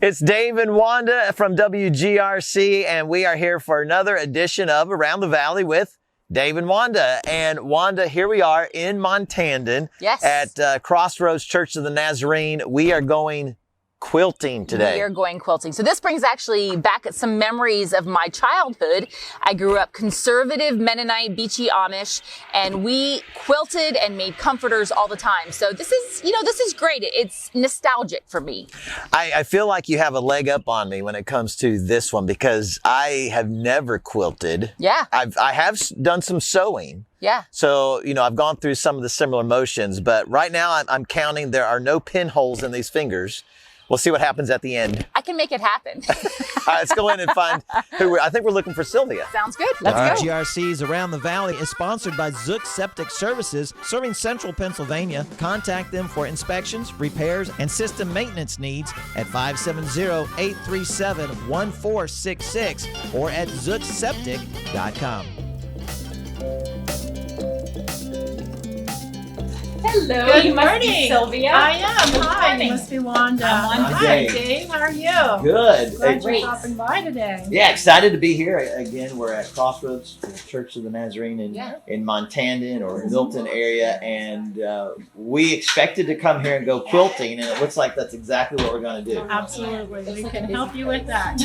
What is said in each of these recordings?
It's Dave and Wanda from WGRC, and we are here for another edition of Around the Valley with Dave and Wanda. And Wanda, here we are in Montandan at Crossroads Church of the Nazarene. We are going quilting today. We are going quilting. So this brings actually back some memories of my childhood. I grew up conservative, Mennonite, beachy Amish, and we quilted and made comforters all the time. So this is great. It's nostalgic for me. I feel like you have a leg up on me when it comes to this one because I have never quilted. Yeah. I have done some sewing. Yeah. So, I've gone through some of the similar motions, but right now I'm counting there are no pinholes in these fingers. We'll see what happens at the end. I can make it happen. All right, let's go in and find who I think we're looking for Sylvia. Sounds good. Let's go. GRC's Around the Valley is sponsored by Zook Septic Services, serving central Pennsylvania. Contact them for inspections, repairs, and system maintenance needs at 570-837-1466 or at zookseptic.com. Hello. Good you morning. Must be Sylvia. I am. Good Hi. morning. You must be Wanda. I'm Wanda. Hi, Dave. How are you? Good. Glad Great. you're stopping by today. Yeah, excited to be here. Again, we're at Crossroads Church of the Nazarene in Montandan or Milton area, and we expected to come here and go quilting, and it looks like that's exactly what we're going to do. Absolutely. We can help you with that.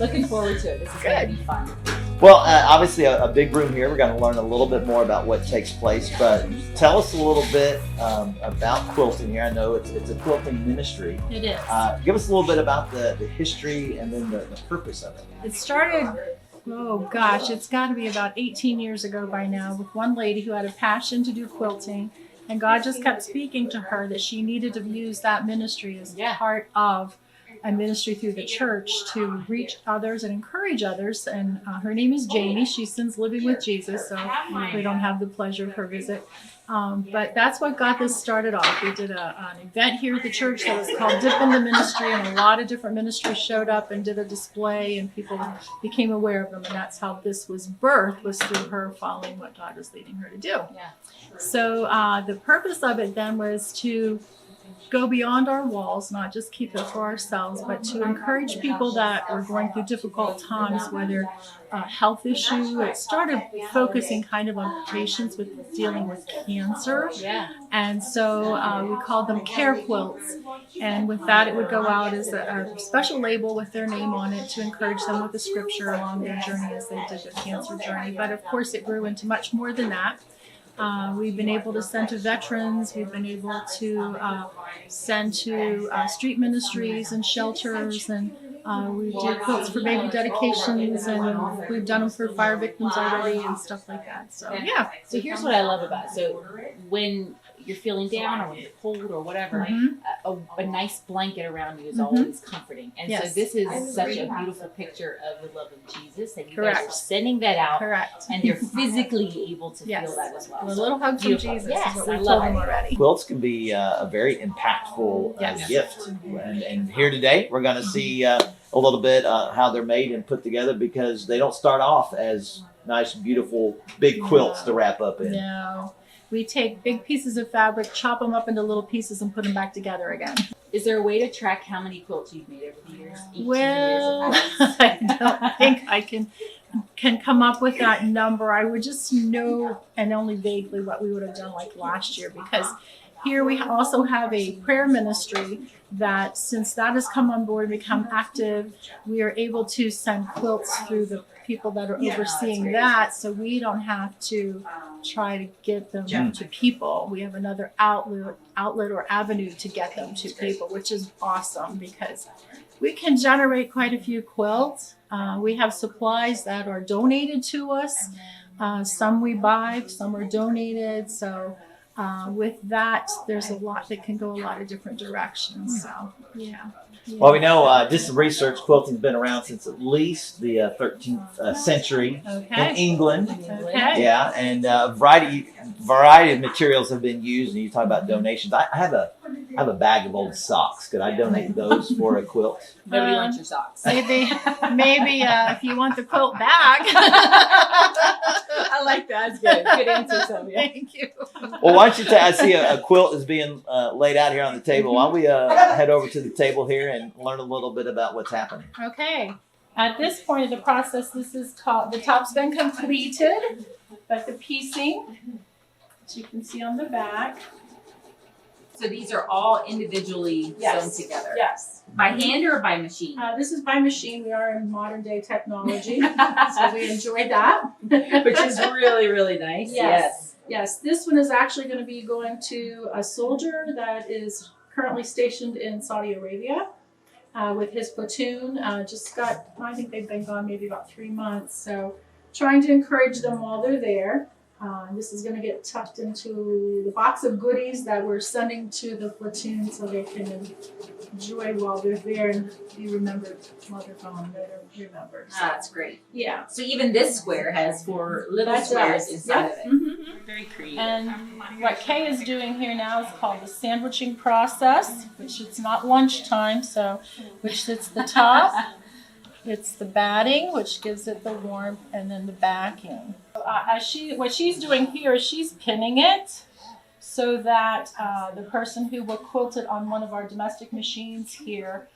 Looking forward to it. This is going to be fun. Well, obviously a big room here. We're going to learn a little bit more about what takes place, but tell us a little bit about quilting here. I know it's a quilting ministry. It is. Give us a little bit about the history and then the purpose of it. It started, it's got to be about 18 years ago by now with one lady who had a passion to do quilting. And God just kept speaking to her that she needed to use that ministry as part of a ministry through the church to reach others and encourage others. And her name is Jamie. She's since living with Jesus, so we don't have the pleasure of her visit. But that's what got this started off. We did an event here at the church that was called Dip in the Ministry, and a lot of different ministries showed up and did a display, and people became aware of them. And that's how this was birthed, was through her following what God was leading her to do. Yeah. So the purpose of it then was to go beyond our walls, not just keep it for ourselves, but to encourage people that are going through difficult times, whether a health issue. It started focusing kind of on patients with dealing with cancer. Yeah. And so we called them care quilts. And with that, it would go out as a special label with their name on it to encourage them with the scripture along their journey as they did their cancer journey. But of course, it grew into much more than that. We've been able to send to veterans. We've been able to send to street ministries and shelters, and we do quilts for baby dedications, and we've done them for fire victims already and stuff like that. So yeah. So here's what I love about it. So when you're feeling down or when you're cold or whatever, a nice blanket around you is always comforting. And so this is such a beautiful picture of the love of Jesus that you guys are sending that out. Correct. And they're physically able to feel that as well. A little hug from Jesus. Yes, is what I we love told them it. already. Quilts can be a very impactful gift. And here today, we're going to see a little bit how they're made and put together, because they don't start off as nice, beautiful, big quilts to wrap up in. No. We take big pieces of fabric, chop them up into little pieces, and put them back together again. Is there a way to track how many quilts you've made over the years? Well, I don't think I can come up with that number. I would just know, and only vaguely, what we would have done like last year, because here we also have a prayer ministry that, since that has come on board and become active, we are able to send quilts through the people that are overseeing that, so we don't have to try to get them to people. We have another outlet or avenue to get them to people, which is awesome because we can generate quite a few quilts. We have supplies that are donated to us. Some we buy, some are donated. So with that, there's a lot that can go a lot of different directions. So yeah. Well, we know just some research, quilting's been around since at least the 13th century in England. Okay. Yeah, and a variety of materials have been used. And you talk about donations. I have a bag of old socks. Could I donate those for a quilt? Nobody wants your socks. Maybe if you want the quilt back. I like that. That's good. Good answer, Sylvia. Thank you. Well, why don't you I see a quilt is being laid out here on the table. Why don't we head over to the table here and learn a little bit about what's happening? Okay. At this point of the process, this is called, the top's been completed, but the piecing, as you can see on the back. So these are all individually sewn together? Yes. By hand or by machine? This is by machine. We are in modern day technology, so we enjoy that. Which is really, really nice. Yes, this one is actually going to be going to a soldier that is currently stationed in Saudi Arabia with his platoon. Just got, I think they've been gone maybe about 3 months. So trying to encourage them while they're there. This is going to get tucked into the box of goodies that we're sending to the platoon so they can enjoy while they're there and be remembered while they're gone. They're remembered. So, That's great. yeah. So even this square has 4 little That squares does. inside of it. Mm-hmm. Very creative. And what Kay is doing here now is called the sandwiching process, which it's not lunchtime, so which sits the top. It's the batting, which gives it the warmth, and then the backing. What she's doing here is she's pinning it so that the person who will quilt it on one of our domestic machines here,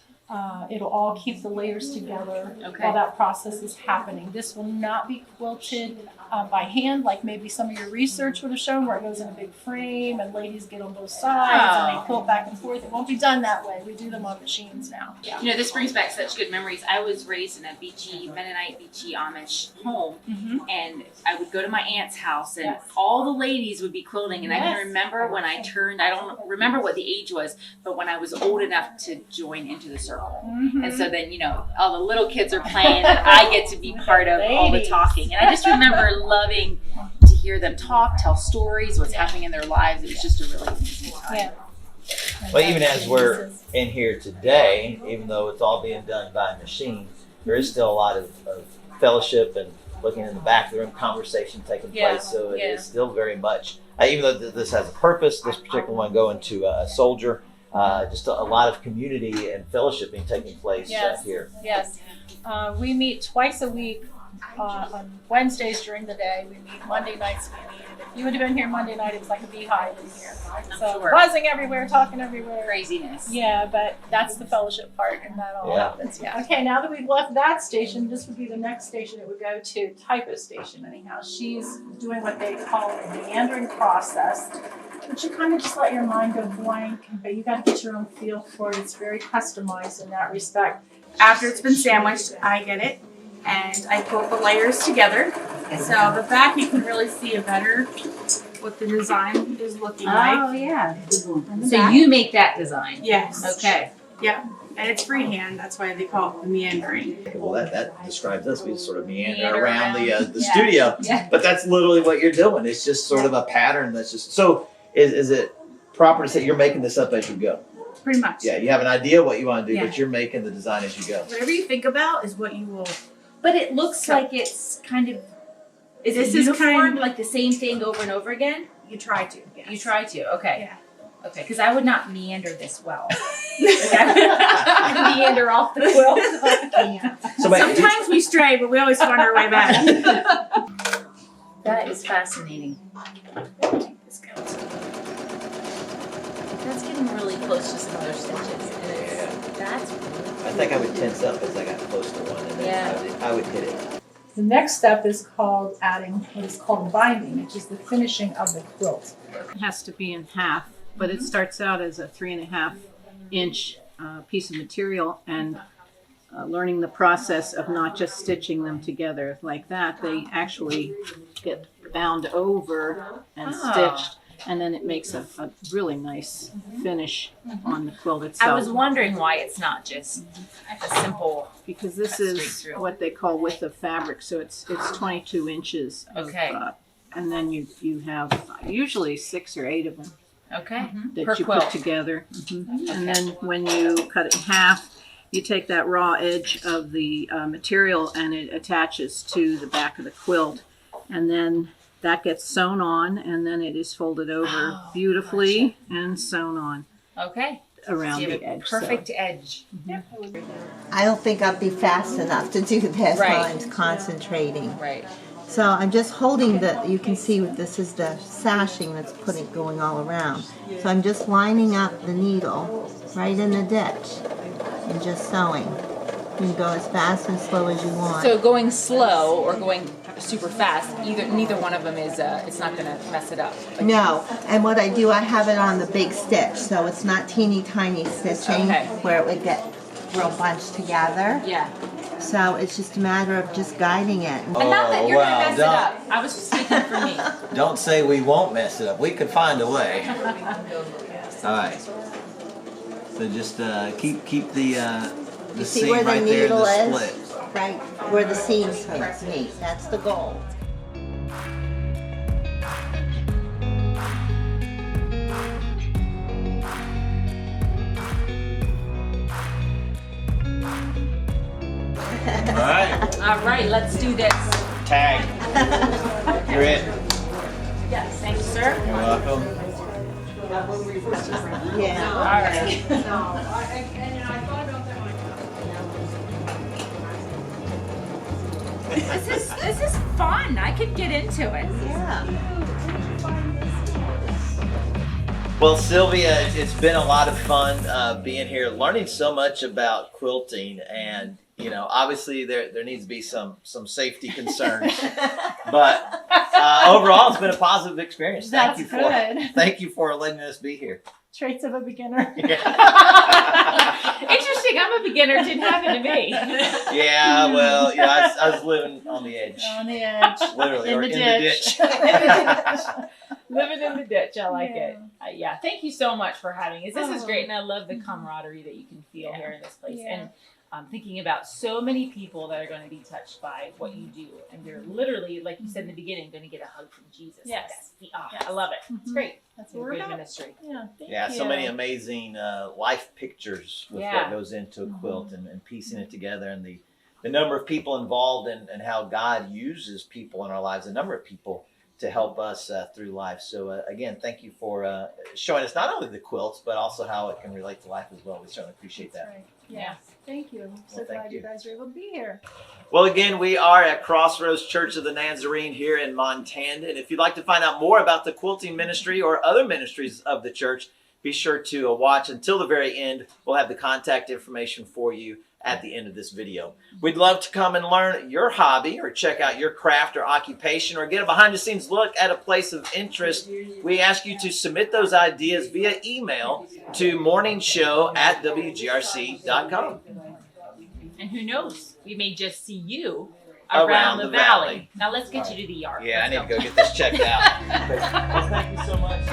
it'll all keep the layers together while that process is happening. This will not be quilted by hand like maybe some of your research would have shown, where it goes in a big frame and ladies get on both sides and they quilt back and forth. It won't be done that way. We do them on machines now. You know, this brings back such good memories. I was raised in a Mennonite Beachy Amish home, and I would go to my aunt's house, and all the ladies would be quilting. And I can remember when I turned, I don't remember what the age was, but when I was old enough to join into the circle. And so then, you know, all the little kids are playing, and I get to be part of all the talking. And I just remember loving to hear them talk, tell stories, what's happening in their lives. It was just a really amazing time. Well, even as we're in here today, even though it's all being done by machine, there is still a lot of fellowship and looking in the back of the room, conversation taking place. So it is still very much, even though this has a purpose, this particular one going to a soldier, just a lot of community and fellowshipping taking place here. Yes. We meet twice a week on Wednesdays during the day. We meet Monday nights. We meet. And if you would have been here Monday night, it was like a beehive in here. So buzzing everywhere, talking everywhere. Craziness. Yeah, but that's the fellowship part, and that all happens. Yeah. Okay, now that we've left that station, this would be the next station it would go to, typo station. Anyhow, she's doing what they call a meandering process, which you kind of just let your mind go blank, but you got to get your own feel for it. It's very customized in that respect. After it's been sandwiched, I get it and I quilt the layers together. So the back you can really see it better what the design is looking like. Oh yeah. So you make that design? Yes. Okay. Yeah. And it's freehand. That's why they call it the meandering. Well, that describes us. We just sort of meander around the studio. Yeah. But that's literally what you're doing. It's just sort of a pattern that's just... So is it proper to say you're making this up as you go? Pretty much. Yeah, you have an idea what you want to do, but you're making the design as you go. Whatever you think about is what you will... But it looks like it's kind of... Is it uniform, like the same thing over and over again? You try to, yes. You try to, okay. Yeah. Okay, because I would not meander this well. I meander off the quilt. Yeah. Sometimes we stray, but we always find our way back. That is fascinating. That's getting really close to some other stitches. That's really cool. I think I would tense up as I got close to one, and then I would hit it. The next step is called adding what is called binding, which is the finishing of the quilt. It has to be in half, but it starts out as a 3.5 inch piece of material, and learning the process of not just stitching them together like that. They actually get bound over and stitched, and then it makes a really nice finish on the quilt itself. I was wondering why it's not just a simple... Because this is what they call width of fabric, so it's 22 inches. Okay. And then you have usually 6 or 8 of them. Okay. That Per you quilt. put together. And then when you cut it in half, you take that raw edge of the material and it attaches to the back of the quilt. And then that gets sewn on, and then it is folded over beautifully and sewn on. Okay. Around the edge. Perfect edge. I don't think I'd be fast enough to do this. Right. I'm concentrating. Right. So I'm just holding you can see this is the sashing that's going all around. So I'm just lining up the needle right in the ditch and just sewing. You can go as fast and slow as you want. So going slow or going super fast, neither one of them is, it's not going to mess it up. No, and what I do, I have it on the big stitch, so it's not teeny tiny stitching where it would get real bunched together. Yeah. So it's just a matter of just guiding it. And not that you're going to mess it up. I was speaking for me. Don't say we won't mess it up. We could find a way. All right. So just keep the seam where the right there in needle the is? split. Right where the seams meet. That's the goal. All right, let's do this. Tag. You're in. Yes, thank you, sir. You're welcome. Yeah. All right. This is fun. I could get into it. Yeah. Well, Sylvia, it's been a lot of fun being here, learning so much about quilting, and obviously there needs to be some safety concerns, but overall, it's been a positive experience. Thank you for letting us be here. Traits of a beginner. Interesting. I'm a beginner. Didn't happen to me. Yeah, well, I was living on the edge. On the edge. Literally, in the ditch. Living in the ditch. I like it. Yeah. Thank you so much for having us. This is great, and I love the camaraderie that you can feel here in this place. Yeah. And I'm thinking about so many people that are going to be touched by what you do, and they're literally, like you said in the beginning, going to get a hug from Jesus. Yes. Yes. I love it. It's great. That's It's a what we're good about. ministry. Yeah, thank Yeah, you. so many amazing life pictures with what goes into a quilt and piecing it together, and the number of people involved and how God uses people in our lives, a number of people to help us through life. So again, thank you for showing us not only the quilts, but also how it can relate to life as well. We certainly appreciate that. Right. Yes. Thank you. I'm so glad you guys were able to be here. Well, again, we are at Crossroads Church of the Nazarene here in Montana. And if you'd like to find out more about the quilting ministry or other ministries of the church, be sure to watch until the very end. We'll have the contact information for you at the end of this video. We'd love to come and learn your hobby or check out your craft or occupation or get a behind-the-scenes look at a place of interest. We ask you to submit those ideas via email to morningshow@wgrc.com. And who knows? We may just see you around the valley. Now let's get you to the yard. Yeah, Let's I need to go get this checked out. Well, thank you so much.